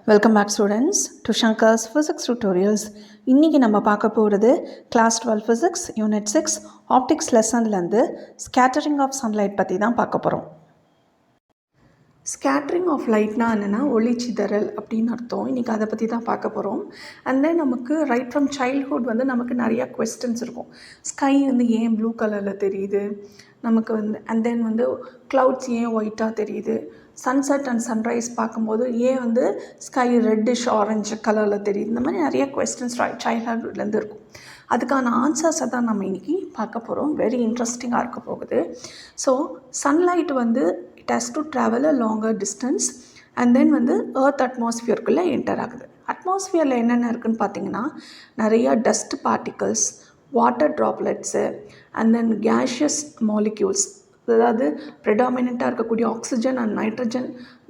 Welcome back students to Shankar's Physics Tutorials. இன்னைக்கு நம்ம பார்க்க போகிறது Class 12 Physics Unit 6 Optics லெசன்லேருந்து Scattering of Sunlight பற்றி தான் பார்க்க போகிறோம். ஸ்கேட்ரிங் ஆஃப் லைட்னா என்னென்னா ஒளிச்சிதறல் அப்படின்னு அர்த்தம். இன்றைக்கி அதை பற்றி தான் பார்க்க போகிறோம். அண்ட் தென் நமக்கு ரைட் ஃப்ரம் சைல்ட்ஹுட் நமக்கு நிறையா கொஸ்டின்ஸ் இருக்கும். ஸ்கை ஏன் ப்ளூ கலரில் தெரியுது, நமக்கு அண்ட் தென் க்ளவுட்ஸ் ஏன் ஒயிட்டாக தெரியுது, சன்செட் அண்ட் சன்ரைஸ் பார்க்கும்போது ஏன் ஸ்கை ரெட்டிஷ் ஆரஞ்சு கலரில் தெரியுது. இந்த மாதிரி நிறைய கொஸ்டின்ஸ் சைல்ட்ஹுட்லேருந்து இருக்கும். அதுக்கான ஆன்சர்ஸை தான் நம்ம இன்றைக்கி பார்க்க போகிறோம். வெரி இன்ட்ரெஸ்டிங்காக இருக்க போகுது. So sunlight it has to travel a longer distance and then earth atmosphere-குள்ளே என்டர் ஆகுது. அட்மாஸ்ஃபியரில் என்னென்ன இருக்குதுன்னு பார்த்தீங்கன்னா நிறையா dust particles, water droplets and then gaseous molecules, அதாவது ப்ரெடாமினண்ட்டாக இருக்கக்கூடிய oxygen and nitrogen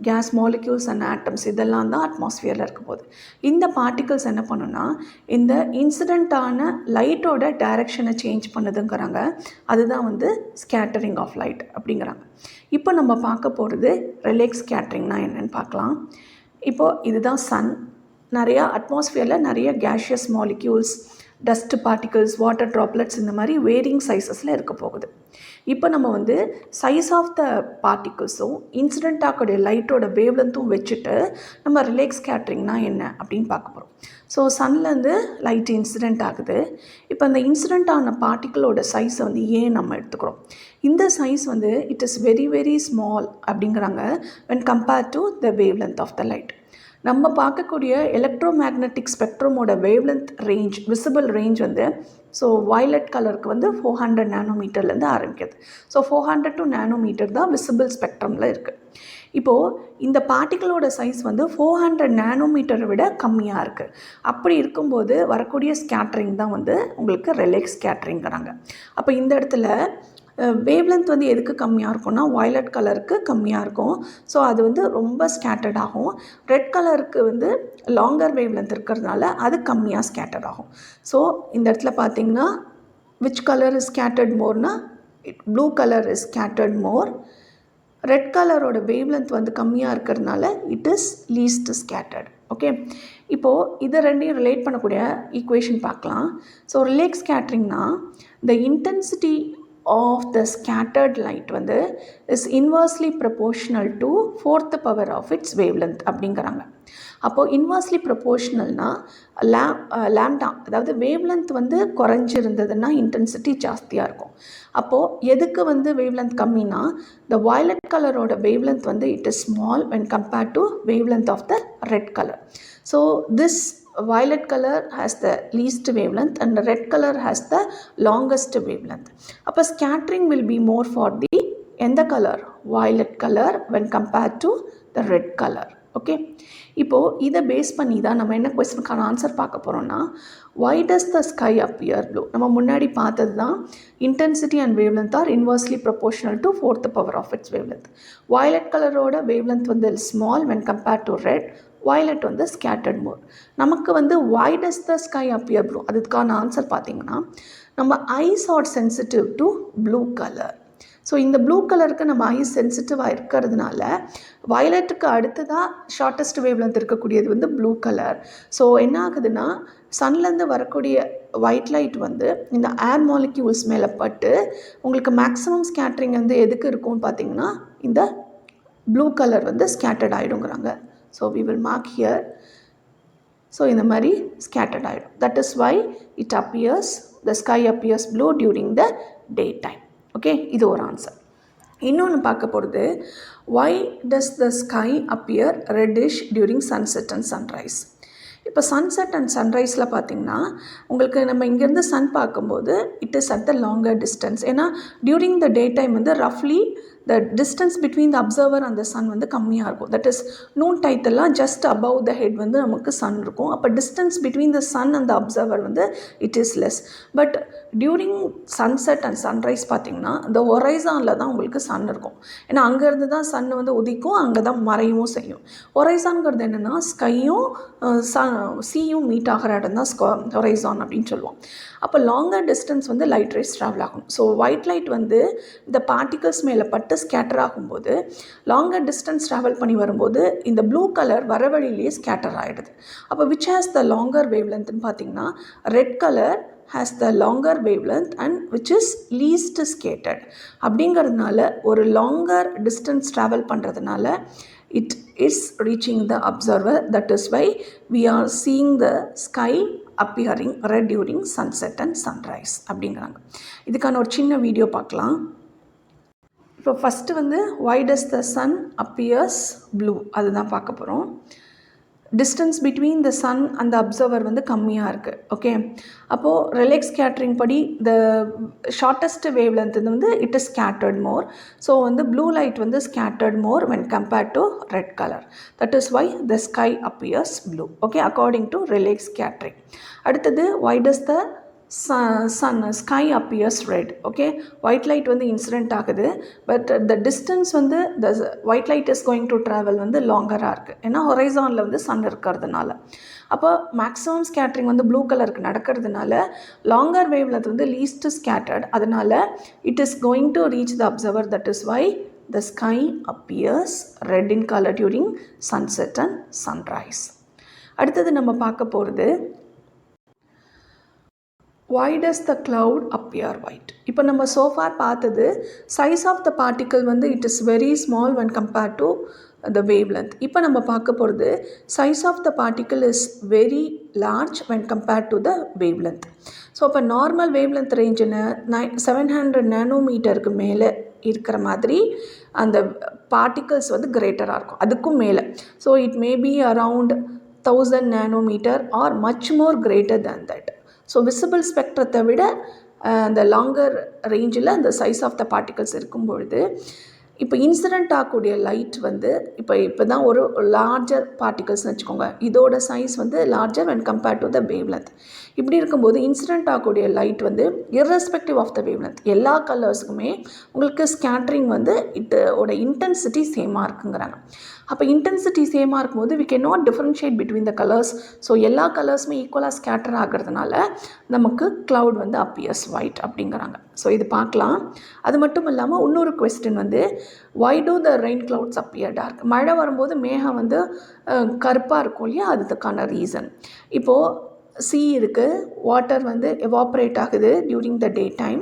gas molecules and atoms, இதெல்லாம் தான் அட்மாஸ்ஃபியரில் இருக்க போகுது. இந்த பார்ட்டிகல்ஸ் என்ன பண்ணுன்னா இந்த இன்சிடெண்ட்டான லைட்டோட டைரக்ஷனை சேஞ்ச் பண்ணுதுங்கிறாங்க. அதுதான் ஸ்கேட்டரிங் ஆஃப் லைட் அப்படிங்கிறாங்க. இப்போ நம்ம பார்க்க போகிறது ரிலேக் ஸ்கேட்டரிங்னா என்னென்னு பார்க்கலாம். இப்போது இதுதான் சன். நிறையா அட்மாஸ்ஃபியரில் நிறைய gaseous molecules, dust particles, water droplets இந்த மாதிரி வேரியிங் சைஸஸில் இருக்க போகுது. இப்போ நம்ம சைஸ் ஆஃப் த பார்ட்டிகல்ஸும் இன்சிடெண்ட்டாக்கூடிய லைட்டோட வேவ்லென்த்தும் வச்சுட்டு நம்ம ரிலேக் ஸ்கேட்டரிங்னா என்ன அப்படின்னு பார்க்க போகிறோம். ஸோ சன்லேருந்து லைட் இன்சிடெண்ட் ஆகுது. இப்போ அந்த இன்சிடெண்ட் ஆன பார்ட்டிகளோட சைஸை ஏன் நம்ம எடுத்துக்கிறோம். இந்த size it is very very small அப்படிங்கிறாங்க when compared to the wavelength of the light. நம்ம பார்க்கக்கூடிய எலக்ட்ரோ மேக்னட்டிக் ஸ்பெக்ட்ரமோட wavelength range, visible range so violet கலருக்கு 400 நானோமீட்டர்லேருந்து ஆரம்பிக்குது. ஸோ 400 நானோமீட்டர் தான் விசிபிள் ஸ்பெக்ட்ரமில் இருக்குது. இப்போது இந்த பார்ட்டிகளோட சைஸ் 400 நானோமீட்டரை விட கம்மியாக இருக்குது. அப்படி இருக்கும்போது வரக்கூடிய ஸ்கேட்டரிங் தான் உங்களுக்கு ரிலேக் ஸ்கேட்டரிங்கிறாங்க. அப்போ இந்த இடத்துல வேவ்லென்த் எதுக்கு கம்மியாக இருக்கும்னா வயலட் கலருக்கு கம்மியாக இருக்கும். ஸோ அது ரொம்ப ஸ்கேட்டர்ட் ஆகும். ரெட் கலருக்கு லாங்கர் வேவ்லென்த் இருக்கிறதுனால அது கம்மியாக ஸ்கேட்டர்ட் ஆகும். ஸோ இந்த இடத்துல பார்த்தீங்கன்னா விச் கலர் இஸ் ஸ்கேட்டர்ட் மோர்னா blue colour is scattered more. Red கலரோட வேவ்லென்த் கம்மியாக இருக்கிறதுனால it is least scattered. Okay, இப்போது இதை ரெண்டையும் ரிலேட் பண்ணக்கூடிய ஈக்குவேஷன் பார்க்கலாம். ஸோ ரிலேக் ஸ்கேட்டரிங்னா the intensity of the scattered light is inversely proportional to 4th power of its wavelength அப்படிங்கிறாங்க. அப்போது இன்வர்ஸ்லி ப்ரொபோஷ்னல்னா லேம்டா, அதாவது வேவ்லென்த் குறைஞ்சிருந்ததுன்னா இன்டென்சிட்டி ஜாஸ்தியாக இருக்கும். அப்போது எதுக்கு வேவ்லென்த் கம்மினா the violet கலரோட wavelength it is small when compared to wavelength of the red color. So this violet color has the least wavelength and the red color has the longest wavelength. அப்போ scattering will be more for the எந்த colour, violet color when compared to the red color. Okay, இப்போது இதை base பண்ணி தான் நம்ம என்ன கொஸ்டினுக்கான answer பார்க்க போகிறோம்னா why does the sky appear blue. நம்ம முன்னாடி பார்த்தது தான் intensity and wavelength are inversely proportional to 4th power of its wavelength. violet கலரோட wavelength small when compared to red, violet scattered more. நமக்கு why does the sky appear blue, அதுக்கான answer பார்த்தீங்கன்னா நம்ம eyes are sensitive to blue colour. So இந்த blue கலருக்கு நம்ம ice சென்சிட்டிவாக இருக்கிறதுனால வயலட்டுக்கு அடுத்ததாக shortest wavelength இருக்கக்கூடியது ப்ளூ கலர். ஸோ என்ன ஆகுதுன்னா சன்லேருந்து வரக்கூடிய ஒயிட் லைட் இந்த ஏர் மாலிக்யூல்ஸ் மேலே பட்டு உங்களுக்கு மேக்ஸிமம் ஸ்கேட்டரிங் எதுக்கு இருக்கும்னு பார்த்தீங்கன்னா இந்த ப்ளூ கலர் ஸ்கேட்டர்ட் ஆகிடுங்கிறாங்க. So we will mark here. So இந்த மாதிரி scattered ஆகிடும். That is why it appears, the sky appears blue during the daytime. Okay, இது ஒரு ஆன்சர். இன்னொன்று பார்க்க போகிறது why does the sky appear reddish during sunset and sunrise. இப்போ sunset and சன்ரைஸில் பார்த்திங்கன்னா உங்களுக்கு நம்ம இங்கேருந்து சன் பார்க்கும்போது it is at the longer distance. ஏன்னா டியூரிங் த டே டைம் ரஃப்லி the distance between the observer and the sun கம்மியாக இருக்கும். தட் இஸ் நூன் டைத்தெல்லாம் ஜஸ்ட் அபவ் த ஹெட் நமக்கு சன் இருக்கும். அப்போ distance between the sun and the observer it is less. But during sunset and sunrise பார்த்திங்கன்னா இந்த ஹொரைசானில் தான் உங்களுக்கு சன் இருக்கும். ஏன்னா அங்கேருந்து தான் சன் வந்து உதிக்கும், அங்கே தான் மறையவும் செய்யும். ஹொரைசான்ங்கிறது என்னென்னா ஸ்கையும் சீயும் மீட் ஆகிற இடம் தான் ஹொரைசான் அப்படின்னு சொல்லுவோம். அப்போ லாங்கர் டிஸ்டன்ஸ் வந்து லைட் ரேஸ் ட்ராவல் ஆகும். ஸோ ஒயிட் லைட் வந்து இந்த பார்ட்டிகல்ஸ் மேலே பட்டு ஸ்கேட்டர் ஆகும்போது லாங்கர் டிஸ்டன்ஸ் ட்ராவல் பண்ணி வரும்போது இந்த ப்ளூ கலர் வர வழியிலேயே ஸ்கேட்டர் ஆகிடுது. அப்போ which has the longer wave லென்த்னு பார்த்திங்கன்னா red colour has the longer wavelength and which is least scattered. அப்படிங்கிறதுனால ஒரு longer distance travel பண்ணுறதுனால it is reaching the observer. That is why we are seeing the sky appearing red during sunset and sunrise அப்படிங்கிறாங்க. இதுக்கான ஒரு சின்ன video பார்க்கலாம். இப்போ first வந்து why does the sun appears blue அதுதான் பார்க்க போகிறோம். டிஸ்டன்ஸ் பிட்வீன் த சன் அந்த அப்சர்வர் வந்து கம்மியாக இருக்குது. ஓகே, அப்போது ரெலெக்ஸ் ஸ்கேட்ரிங் படி த ஷார்ட்டஸ்ட் வேவ் லென்த் வந்து it is scattered more. So வந்து ப்ளூ லைட் வந்து scattered more when compared to red colour. That is why the sky appears blue. Okay, according to ரெலெக்ஸ் ஸ்கேட்ரிங். அடுத்தது why does the sky appears red. Okay, white light வந்து incident ஆகுது, but the distance வந்து the white light is going to travel வந்து லாங்கராக இருக்குது. ஏன்னா ஹொரைசானில் வந்து Sun இருக்கிறதுனால. அப்போ மேக்ஸிமம் ஸ்கேட்ரிங் வந்து ப்ளூ கலருக்கு நடக்கிறதுனால லாங்கர் வேவ்லென்த் வந்து லீஸ்ட் ஸ்கேட்டர்ட். அதனால it is going to reach the observer. That is why the sky appears red in color during sunset and sunrise. அடுத்தது நம்ம பார்க்க போகிறது why does the cloud appear white? இப்போ நம்ம so far பார்த்தது size of the particle வந்து it is very small when compared to the wavelength. இப்போ நம்ம பார்க்க போகிறது size of the particle is very large when compared to the wavelength. So இப்போ normal wavelength ரேஞ்சுன்னு 700 நானோமீட்டருக்கு மேலே இருக்கிற மாதிரி அந்த பார்ட்டிகல்ஸ் வந்து கிரேட்டராக இருக்கும், அதுக்கும் மேலே. So it may be around 1000 nanometre or much more greater than that. So visible ஸ்பெக்ட்ரத்தை விட அந்த லாங்கர் ரேஞ்சில் அந்த சைஸ் ஆஃப் த பார்ட்டிகல்ஸ் இருக்கும் பொழுது இப்போ இன்சிடெண்ட் ஆகக்கூடிய லைட் வந்து இப்போ தான் ஒரு லார்ஜர் பார்ட்டிகல்ஸ்னு வச்சுக்கோங்க, இதோட சைஸ் வந்து larger when compared to the wavelength. இப்படி இருக்கும்போது இன்சிடெண்ட் ஆகக்கூடிய லைட் வந்து irrespective ஆஃப் த wavelength எல்லா கலர்ஸுக்குமே உங்களுக்கு ஸ்கேட்ரிங் வந்து இதோட இன்டென்சிட்டி சேமாக இருக்குங்கிறாங்க. அப்போ இன்டென்சிட்டி சேமாக இருக்கும்போது we cannot differentiate between the colors. So எல்லா கலர்ஸுமே ஈக்குவலாக ஸ்கேட்டர் ஆகிறதுனால நமக்கு cloud வந்து appears white அப்படிங்கிறாங்க. ஸோ இது பார்க்கலாம். அது மட்டும் இல்லாமல் இன்னொரு கொஸ்டின் வந்து why do the rain clouds appear dark? மழை வரும்போது மேகம் வந்து கருப்பாக இருக்கும் இல்லையா, அதுக்கான ரீசன். இப்போது இருக்குது, வாட்டர் வந்து எவாப்ரேட் ஆகுது during the day time.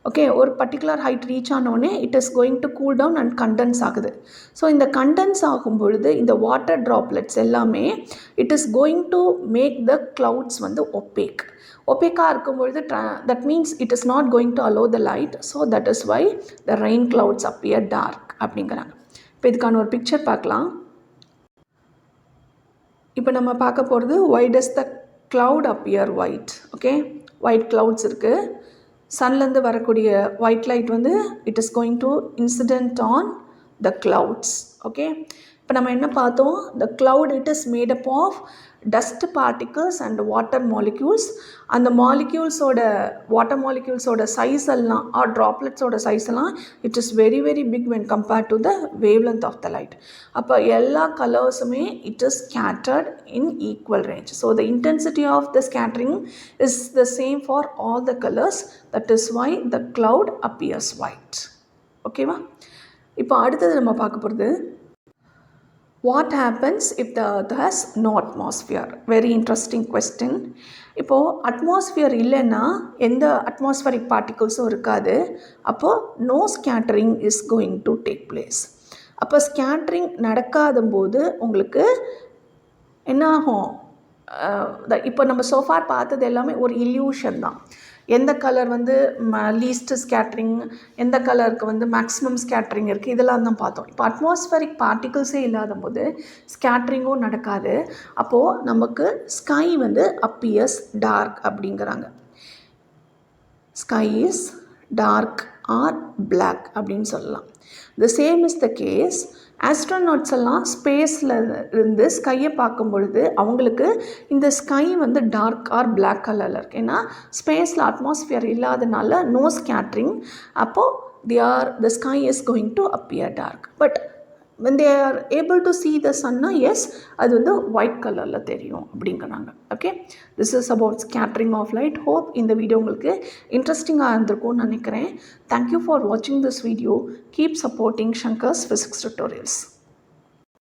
Okay, ஒரு பர்டிகுலர் ஹைட் ரீச் ஆனோடனே it is going to cool down and condense ஆகுது. ஸோ இந்த கண்டென்ஸ் ஆகும் பொழுது இந்த வாட்டர் ட்ராப்லெட்ஸ் எல்லாமே it is going to make the clouds வந்து ஒப்பேக்காக இருக்கும்பொழுது that means it is not going to allow the light. So that is why the rain clouds appear dark அப்படிங்கிறாங்க. இப்போ இதுக்கான ஒரு பிக்சர் பார்க்கலாம். இப்போ நம்ம பார்க்க போகிறது why does the cloud appear white? Okay, white clouds இருக்குது. சன்லேருந்து வரக்கூடிய ஒயிட் லைட் வந்து it is going to incident on the clouds. Okay, இப்போ நம்ம என்ன பார்த்தோம், the cloud it is made up of dust particles and water molecules. அந்த மாலிக்யூல்ஸோட வாட்டர் மாலிக்யூல்ஸோட சைஸ் எல்லாம் ஆர் ட்ராப்லெட்ஸோட சைஸ் எல்லாம் it is very very big when compared to the wavelength of the light. அப்போ எல்லா கலர்ஸுமே it is scattered in equal range. So the intensity of the scattering is the same for all the colours. That is why the cloud appears white. ஓகேவா? இப்போ அடுத்தது நம்ம பார்க்க போகிறது what happens if the earth has no atmosphere? Very interesting question. இப்போது atmosphere இல்லைன்னா எந்த atmospheric பார்ட்டிகல்ஸும் இருக்காது. அப்போது no scattering is going to take place. அப்போ ஸ்கேட்டரிங் நடக்காத போது உங்களுக்கு என்ன ஆகும், இப்போ நம்ம சோஃபார் பார்த்தது எல்லாமே ஒரு இல்யூஷன் தான். எந்த கலர் வந்து லீஸ்ட் ஸ்கேட்ரிங், எந்த கலருக்கு வந்து மேக்ஸிமம் ஸ்கேட்ரிங் இருக்குது, இதெல்லாம் தான் பார்த்தோம். இப்போ அட்மாஸ்ஃபரிக் பார்ட்டிகல்ஸே இல்லாத போது ஸ்கேட்ரிங்கும் நடக்காது. அப்போது நமக்கு ஸ்கை வந்து அப்பியர்ஸ் டார்க் அப்படிங்கிறாங்க. ஸ்கை டார்க் ஆர் பிளாக் அப்படின்னு சொல்லலாம். The same is the case astronauts எல்லாம் ஸ்பேஸில் இருந்து ஸ்கையை பார்க்கும் பொழுது அவங்களுக்கு இந்த ஸ்கை வந்து டார்க் ஆர் பிளாக் கலரில் இருக்குது. ஏன்னா ஸ்பேஸில் அட்மாஸ்ஃபியர் இல்லாதனால நோ ஸ்கேட்ரிங். அப்போது the sky is going to appear dark. But when they are able to see the sun, yes, அது வந்து ஒயிட் கலரில் தெரியும் அப்படிங்கிறாங்க. Okay, this is about scattering of light. Hope இந்த வீடியோ உங்களுக்கு இன்ட்ரெஸ்டிங்காக இருந்திருக்கும்னு நினைக்கிறேன். தேங்க்யூ ஃபார் வாட்சிங் this video. Keep supporting Shankar's physics tutorials.